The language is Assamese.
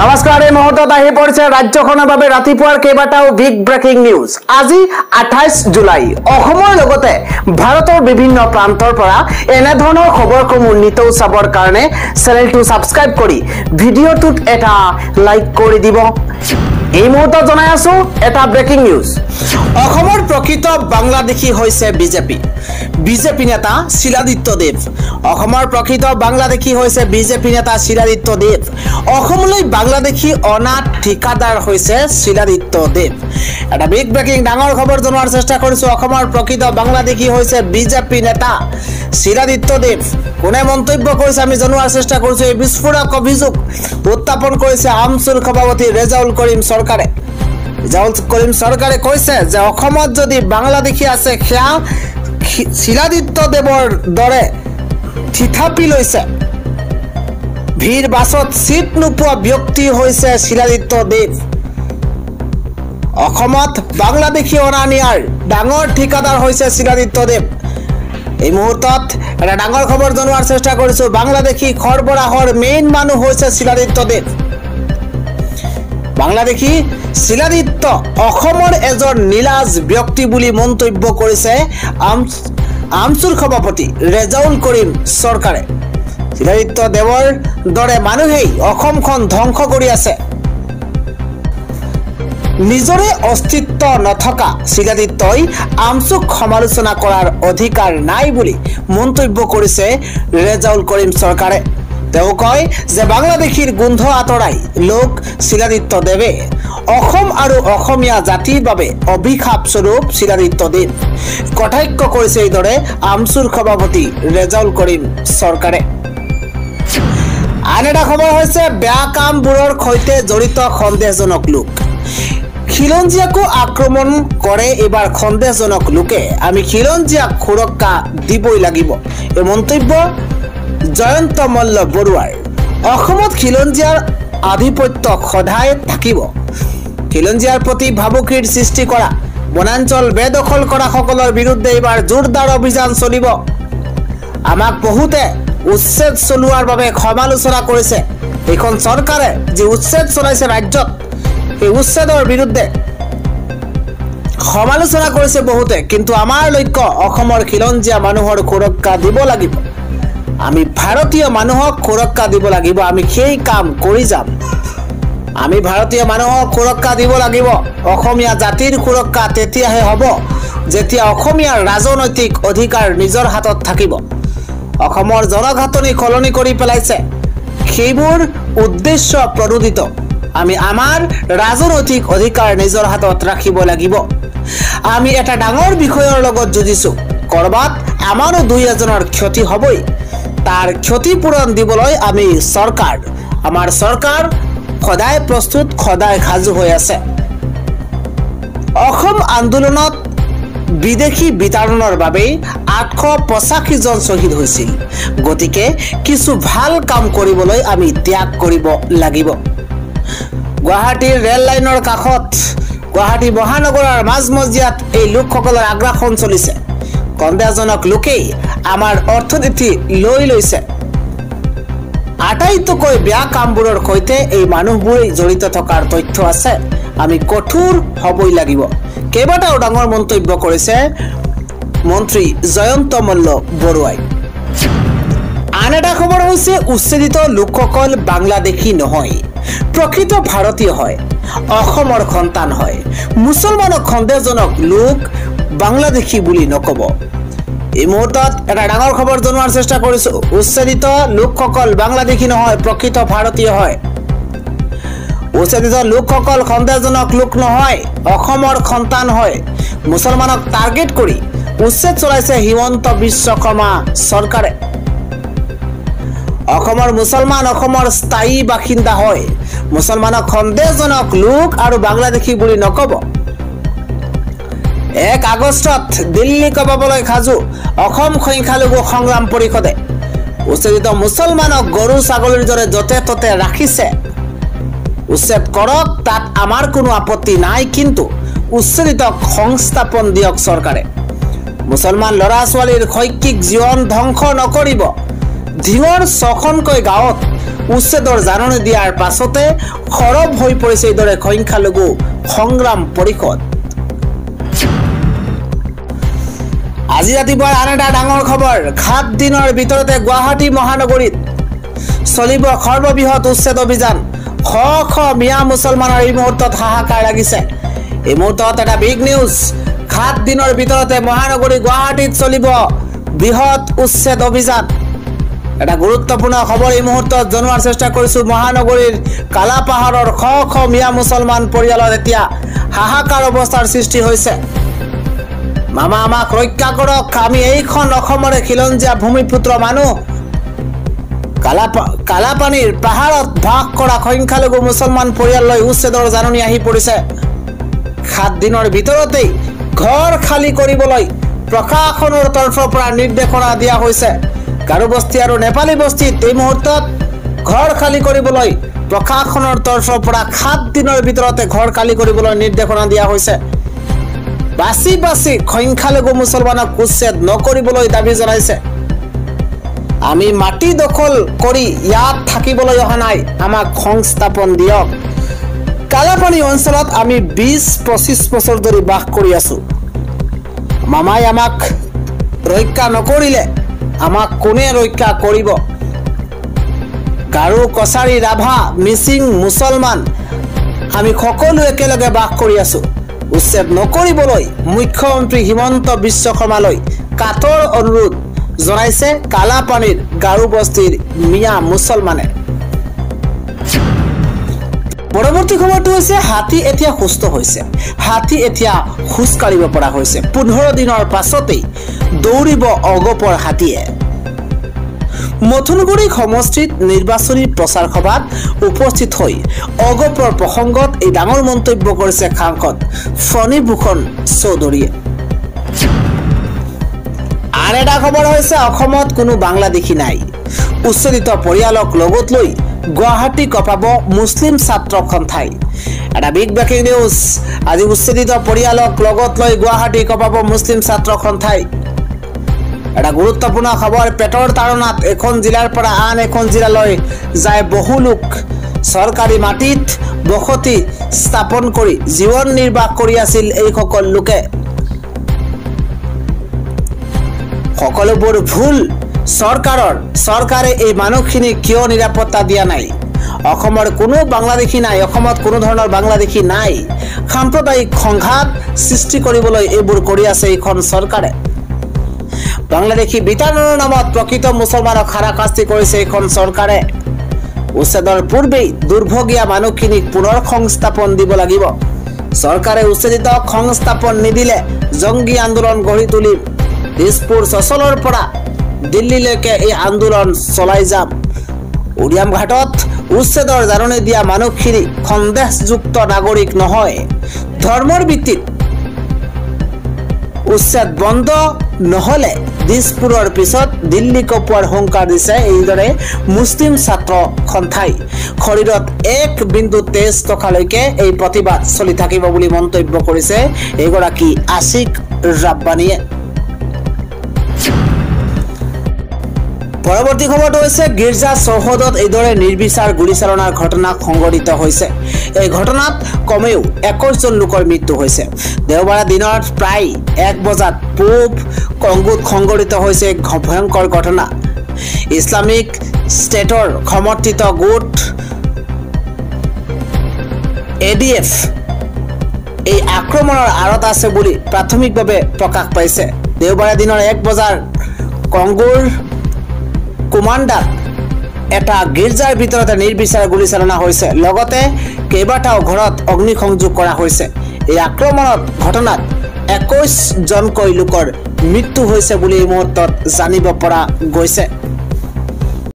নমস্কাৰ এই মুহূৰ্তত আহি পৰিছে ৰাজ্যখনৰ বাবে ৰাতিপুৱাৰ কেইবাটাও বিগ ব্ৰেকিং নিউজ। আজি 28 জুলাই অসমৰ লগতে ভাৰতৰ বিভিন্ন প্ৰান্তৰ পৰা এনে ধৰণৰ খবৰসমূহ নিতৌ চাবৰ কাৰণে চেনেলটো সাবস্ক্ৰাইব কৰি ভিডিঅ'টোত এটা লাইক কৰি দিব। এই মুহূৰ্তত জনাই আছো এটা ব্ৰেকিং নিউজ। অসমৰ প্ৰকৃত বাংলাদেশী হৈছে বিজেপি নেতা শিলাদিত্য দেৱ। অসমৰ প্ৰকৃত বাংলাদেশী হৈছে বিজেপি নেতা শিলাদিত্য দেৱ। অসমলৈ বাংলাদেশী অনাথ ঠিকাদাৰ হৈছে শিলাদিত্য দেৱ। এটা বিগ ব্ৰেকিং ডাঙৰ খবৰ জনোৱাৰ চেষ্টা কৰিছো। অসমৰ প্ৰকৃত বাংলাদেশী হৈছে বিজেপি নেতা শিলাদিত্য দেৱ। কোনে মন্তব্য কৰিছে আমি জনোৱাৰ চেষ্টা কৰিছো। এই বিস্ফোৰক অভিযোগ উত্থাপন কৰিছে আমচুৰ সভাপতি ৰেজাউল কৰিম চৰকাৰে। ৰেজাউল কৰিম চৰকাৰে কৈছে যে অসমত যদি বাংলাদেশী আছে সেয়া শিলাদিত্য দেৱৰ দৰে থিথাপি লৈছে। ভিৰ বাছত চিট নোপোৱা ব্যক্তি হৈছে শিলাদিত্য দেৱ। অসমত বাংলাদেশী অনা নিয়াৰ ডাঙৰ ঠিকাদাৰ হৈছে শিলাদিত্য দেৱ। এই মুহূৰ্তত এটা ডাঙৰ খবৰ জনোৱাৰ চেষ্টা কৰিছো। বাংলাদেশী সৰবৰাহৰ মেইন মানুহ হৈছে শিলাদিত্য দেৱ। বাংলাদেশী শিলাদিত্য অসমৰ এজন নীলাজ ব্যক্তি বুলি মন্তব্য কৰিছে আমচুৰ সভাপতি ৰেজাউল কৰিম চৰকাৰে। শিলাদিত্য দেৱৰ দৰে মানুহেই অসমখন ধ্বংস কৰি আছে। নিজৰে অস্তিত্ব নথকা শিলাদিত্যই আমচুক সমালোচনা কৰাৰ অধিকাৰ নাই বুলি মন্তব্য কৰিছে ৰেজাউল কৰিম চৰকাৰে। তেওঁ কয় যে বাংলাদেশীৰ গোন্ধ আঁতৰাই লোক শিলাদিত্য দেৱে অসম আৰু অসমীয়া জাতিৰ বাবে অভিশাপ স্বৰূপ শিলাদিত্য দেৱ। কটাক্ষ কৰিছে এইদৰে আমচুৰ সভাপতি ৰেজাউল কৰিম চৰকাৰে। আন এটা খবৰ হৈছে বেয়া কামবোৰৰ সৈতে জড়িত সন্দেহজনক লোক। খিলঞ্জীয়াকো আক্ৰমণ কৰে এইবাৰ সন্দেহজনক লোকে। আমি খিলঞ্জীয়াক সুৰক্ষা দিবই লাগিব। এই মন্তব্য জয়ন্ত মল্ল বৰুৱাৰ। অসমত খিলঞ্জীয়াৰ আধিপত্য সদায় থাকিব। খিলঞ্জীয়াৰ প্ৰতি ভাবুকিৰ সৃষ্টি কৰা বনাঞ্চল বেদখল কৰা সকলৰ বিৰুদ্ধে এইবাৰ জোৰদাৰ অভিযান চলিব। আমাক বহুতে উচ্ছেদ চলোৱাৰ বাবে সমালোচনা কৰিছে। এইখন চৰকাৰে যি উচ্ছেদ চলাইছে ৰাজ্যত, এই উচ্ছেদৰ বিৰুদ্ধে সমালোচনা কৰিছে বহুতে। কিন্তু আমাৰ লক্ষ্য অসমৰ খিলঞ্জীয়া মানুহৰ সুৰক্ষা দিব লাগিব। আমি ভাৰতীয় মানুহক সুৰক্ষা দিব লাগিব। আমি সেই কাম কৰি যাম। আমি ভাৰতীয় মানুহক সুৰক্ষা দিব লাগিব। অসমীয়া জাতিৰ সুৰক্ষা তেতিয়াহে হ'ব যেতিয়া অসমীয়াৰ ৰাজনৈতিক অধিকাৰ নিজৰ হাতত থাকিব। অসমৰ জনঘাতনি সলনি কৰি পেলাইছে, সেইবোৰ উদ্দেশ্য প্ৰণোদিত। আমি আমাৰ ৰাজনৈতিক অধিকাৰ নিজৰ হাতত ৰাখিব লাগিব। আমি এটা ডাঙৰ বিষয়ৰ লগত যুঁজিছো। কৰবাত আমাৰো দুই এজনৰ ক্ষতি হ'বই। তাৰ ক্ষতিপূৰণ দিবলৈ আমি চৰকাৰ, আমাৰ চৰকাৰ সদায় প্ৰস্তুত, সদায় সাজু হৈ আছে। অসম আন্দোলনত বিদেশী বিতৰণৰ বাবে 885 জন শ্বহীদ হৈছিল। গতিকে কিছু ভাল কাম কৰিবলৈ আমি ত্যাগ কৰিব লাগিব। গুৱাহাটীৰ ৰেল লাইনৰ কাষত গুৱাহাটী মহানগৰৰ মাজমজিয়াত এই লোকসকলৰ আগ্ৰাসন চলিছে। সন্দেহজনক লোকেই আমাৰ অৰ্থনীতি লৈ লৈছে। আটাইতকৈ বেয়া কামবোৰৰ সৈতে এই মানুহবোৰেই জড়িত থকাৰ তথ্য আছে। আমি কঠোৰ হ'বই লাগিব। কেইবাটাও ডাঙৰ মন্তব্য কৰিছে মন্ত্ৰী জয়ন্ত মল্ল বৰুৱাই। আন এটা খবৰ হৈছে উচ্ছেদিত লোকসকল বাংলাদেশী নহয়, প্ৰকৃত ভাৰতীয় হয়, অসমৰ সন্তান হয়। মুছলমানক সন্দেহজনক লোক বাংলাদেশী বুলি নকব। এই মুহূৰ্তত এটা ডাঙৰ খবৰ জনোৱাৰ চেষ্টা কৰিছো। উচ্ছেদিত লোকসকল বাংলাদেশী নহয়, প্ৰকৃত ভাৰতীয় হয়। উচ্ছেদিত লোকসকল সন্দেহজনক লোক নহয়, অসমৰ সন্তান হয়। মুছলমানক টাৰ্গেট কৰি উচ্ছেদ চলাইছে হিমন্ত বিশ্ব শৰ্মা চৰকাৰে। অসমৰ মুছলমান অসমৰ স্থায়ী বাসিন্দা হয়। মুছলমানক সন্দেহজনক লোক আৰু বাংলাদেশী বুলি নকব। 1 আগষ্টত দিল্লী কবাবলৈ সাজু অসম সংখ্যালঘু সংগ্ৰাম পৰিষদে। উচ্ছেদিত মুছলমানক গৰু ছাগলীৰ দৰে য'তে ত'তে ৰাখিছে। উচ্ছেদ কৰক, তাত আমাৰ কোনো আপত্তি নাই, কিন্তু উচ্ছেদিতক সংস্থাপন দিয়ক চৰকাৰে। মুছলমান ল'ৰা ছোৱালীৰ শৈক্ষিক জীৱন ধ্বংস নকৰিব। ধিঙৰ 6খনকৈ গাঁৱত উচ্ছেদৰ জাননী দিয়াৰ পাছতে সৰব হৈ পৰিছে এইদৰে সংখ্যালঘু সংগ্ৰাম পৰিষদ। আজি ৰাতিপুৱাৰ আন এটা ডাঙৰ খবৰ। 7 দিনৰ ভিতৰতে গুৱাহাটী মহানগৰীত চলিব সৰ্ববৃহৎ উচ্ছেদ অভিযান। শ শ মিয়া মুছলমানৰ এই মুহূৰ্তত হাহাকাৰ লাগিছে। এই মুহূৰ্তত এটা বিগ নিউজ। 7 দিনৰ ভিতৰতে মহানগৰী গুৱাহাটীত চলিব বৃহৎ উচ্ছেদ অভিযান। এটা গুৰুত্বপূৰ্ণ খবৰ এই মুহূৰ্তত জনোৱাৰ চেষ্টা কৰিছোঁ। মহানগৰীৰ কালাপাহাৰৰ শ শ মিয়া মুছলমান পৰিয়ালত এতিয়া হাহাকাৰ অৱস্থাৰ সৃষ্টি হৈছে। মামা আমাক ৰক্ষা কৰক, আমি এইখন অসমৰে খিলঞ্জীয়া ভূমিপুত্ৰ মানুহ। কালাপানীৰ পাহাৰত বাস কৰা সংখ্যালঘু মুছলমান পৰিয়াললৈ উচ্ছেদৰ জাননী আহি পৰিছে। 7 দিনৰ ভিতৰতেই ঘৰ খালী কৰিবলৈ প্ৰশাসনৰ তৰফৰ পৰা নিৰ্দেশনা দিয়া হৈছে। গাৰো বস্তি আৰু নেপালী বস্তিত এই মুহূৰ্তত ঘৰ খালী কৰিবলৈ প্ৰশাসনৰ তৰফৰ পৰা 7 দিনৰ ভিতৰতে ঘৰ খালী কৰিবলৈ নিৰ্দেশনা দিয়া হৈছে। বাছি বাছি সংখ্যালঘু মুছলমানক উচ্ছেদ নকৰিবলৈ দাবী জনাইছে। আমি মাটি দখল কৰি ইয়াত থাকিবলৈ অহা নাই, আমাক সংস্থাপন দিয়ক। কালাপানী অঞ্চলত আমি 20-25 বছৰ ধৰি বাস কৰি আছো। মামাই আমাক ৰক্ষা নকৰিলে আমাক কোনে ৰক্ষা কৰিব? গাৰো, কছাৰী, ৰাভা, মিচিং, মুছলমান আমি সকলো একেলগে বাস কৰি আছো। উচ্ছেদ নকৰিবলৈ মুখ্যমন্ত্ৰী হিমন্ত বিশ্ব শৰ্মালৈ কাতৰ অনুৰোধ জনাইছে কালাপানীৰ গাৰো বস্তিৰ মিয়া মুছলমানে। পৰৱৰ্তী খবৰটো হৈছে হাতী এতিয়া সুস্থ হৈছে। হাতী এতিয়া খোজ কাঢ়িব পৰা হৈছে। 15 দিনৰ পাছতেই দৌৰিব অগপৰ হাতীয়ে। মথুনগুৰি সমষ্টিত নিৰ্বাচনী প্ৰচাৰ সভাত উপস্থিত হৈ অগপৰ প্ৰসংগত এই ডাঙৰ মন্তব্য কৰিছে সাংসদ ফণীভূষণ চৌধুৰীয়ে। আন এটা খবৰ হৈছে অসমত কোনো বাংলাদেশী নাই। উচ্ছেদিত পৰিয়ালক লগত লৈ গুৱাহাটী কঁপাব মুছলিম ছাত্ৰ সন্থাই। এটা বিগ ব্ৰেকিং নিউজ। আজি উচ্ছেদিত পৰিয়ালক লগত লৈ গুৱাহাটী কঁপাব মুছলিম ছাত্ৰ সন্থাই। এটা গুৰুত্বপূৰ্ণ খবৰ। পেটৰ তাৰণাত এখন জিলাৰ পৰা আন এখন জিলালৈ যায় বহু লোক। চৰকাৰী মাটিত বসতি স্থাপন কৰি জীৱন নিৰ্বাহ কৰি আছিল এইসকল লোকে। সকলোবোৰ ভুল চৰকাৰে এই মানুহখিনিক কিয় নিৰাপত্তা দিয়া নাই? অসমৰ কোনো বাংলাদেশী নাই, অসমত কোনো ধৰণৰ বাংলাদেশী নাই। সাম্প্ৰদায়িক সংঘাত সৃষ্টি কৰিবলৈ এইবোৰ কৰি আছে এইখন চৰকাৰে। বাংলাদেশী বিতাড়নৰ নামত প্ৰকৃত মুছলমানক হাৰাশাস্তি কৰিছে এইখন চৰকাৰে। উচ্ছেদৰ পূৰ্বেই দুৰ্ভগীয়া মানুহখিনিক পুনৰ সংস্থাপন দিব লাগিব। চৰকাৰে উচ্ছেদিতক সংস্থাপন নিদিলে জংগী আন্দোলন গঢ়ি তুলিম। দিছপুৰ চচলৰ পৰা দিল্লীলৈকে এই আন্দোলন চলাই যাম। উৰিয়াম ঘাটত উচ্ছেদৰ জাননী দিয়া মানুহখিনি সন্দেহযুক্ত নাগৰিক নহয়। ধৰ্মৰ ভিত্তিত উচ্ছেদ বন্ধ নহলে দিছপুৰৰ পিছত দিল্লী কপোৱাৰ হুংকাৰ দিছে এইদৰে মুছলিম ছাত্ৰ সন্থাই। শৰীৰত 1 বিন্দু তেজ থকালৈকে এই প্ৰতিবাদ চলি থাকিব বুলি মন্তব্য কৰিছে এগৰাকী আশিক ৰাব্বানীয়ে। পৰৱৰ্তী খবৰটো হৈছে গীৰ্জা চৌহদত এইদৰে নিৰ্বিচাৰ গুলীচালনাৰ ঘটনা সংঘটিত হৈছে। এই ঘটনাত কমেও 21 জন লোকৰ মৃত্যু হৈছে। দেওবাৰে দিনত প্ৰায় 1 বজাত পূব কংগোত সংঘটিত হৈছে ভয়ংকৰ ঘটনা। ইছলামিক ষ্টেটৰ সমৰ্থিত গোট ADF এই আক্ৰমণৰ আঁৰত আছে বুলি প্ৰাথমিকভাৱে প্ৰকাশ পাইছে। দেওবাৰে দিনৰ 1 বজাৰ কংগোৰ কুমাণ্ডাত এটা গীৰ্জাৰ ভিতৰতে নিৰ্বিচাৰ গুলীচালনা হৈছে। লগতে কেইবাটাও ঘৰত অগ্নিসংযোগ কৰা হৈছে। এই আক্ৰমণত ঘটনাত 21 জনকৈ লোকৰ মৃত্যু হৈছে বুলি এই মুহূৰ্তত জানিব পৰা গৈছে।